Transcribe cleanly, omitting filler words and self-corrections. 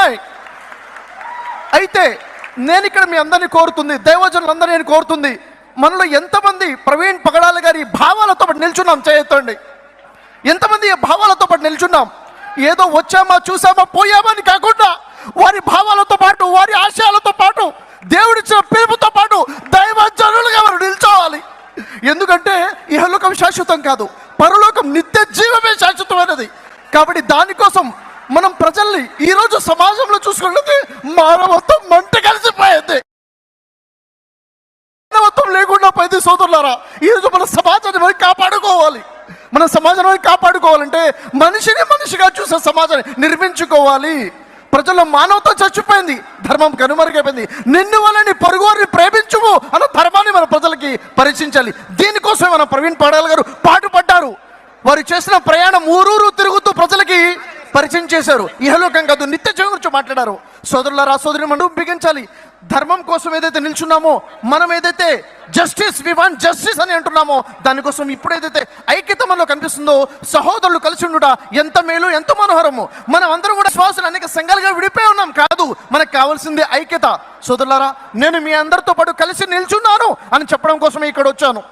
ఉన్నాయి. అయితే నేను ఇక్కడ మీ అందరినీ కోరుతుంది, దైవజనులందరినీ నేను కోరుతుంది, మనలో ఎంతమంది ప్రవీణ్ పగడాల గారి భావాలతో పాటు నిల్చున్నాం? చేయొద్దండి. ఎంతమంది ఈ భావాలతో పాటు నిల్చున్నాం? ఏదో వచ్చామా చూసామా పోయామా అని కాకుండా వారి భావాలతో పాటు, వారి ఆశయాలతో పాటు, దేవుడిచ్చిన పిలుపుతో పాటు దైవజనులుగా వారు నిల్చోవాలి. ఎందుకంటే ఇహలోకం శాశ్వతం కాదు, పరలోకం నిత్య జీవమే శాశ్వతమైనది. కాబట్టి దానికోసం మనం ప్రజల్ని ఈరోజు సమాజంలో చూసుకున్నది మానవత్వం మంట కలిసిపోయింది. మానవత్వం లేకుండా పోయింది. సోదరులారా, ఈరోజు మన సమాజాన్ని కాపాడుకోవాలి. మన సమాజాన్ని కాపాడుకోవాలంటే మనిషిని మనిషిగా చూసే సమాజాన్ని నిర్మించుకోవాలి. ప్రజల్లో మానవత్వం చచ్చిపోయింది, ధర్మం కనుమరుగైపోయింది. నిన్ను వాళ్ళని పొరుగువారిని ప్రేమించుము అన్న ధర్మాన్ని మన ప్రజలకి పరిచయించాలి. దీనికోసమే మన ప్రవీణ్ పగడాల గారు పాటుపడ్డారు. వారు చేసిన ప్రయాణం ఊరూరు తిరుగుతూ ప్రజలకి పరిచయం చేశారు. ఇహలోకం కాదు, నిత్య జీవం గురించి మాట్లాడారు. సోదరులారా, సోదరుని మనం బిగించాలి. ధర్మం కోసం ఏదైతే నిల్చున్నామో, మనం ఏదైతే జస్టిస్, వి వాంట్ జస్టిస్ అని అంటున్నామో, దానికోసం ఇప్పుడు ఏదైతే ఐక్యత మనలో కనిపిస్తుందో, సహోదరులు కలిసి ఉండుట ఎంత మేలు, ఎంత మనోహరము. మనం అందరం కూడా శ్వాసలు అనేక సంఘాలుగా విడిపోయి ఉన్నాం కాదు, మనకు కావాల్సింది ఐక్యత. సోదరులారా, నేను మీ అందరితో పాటు కలిసి నిల్చున్నాను అని చెప్పడం కోసమే ఇక్కడ వచ్చాను.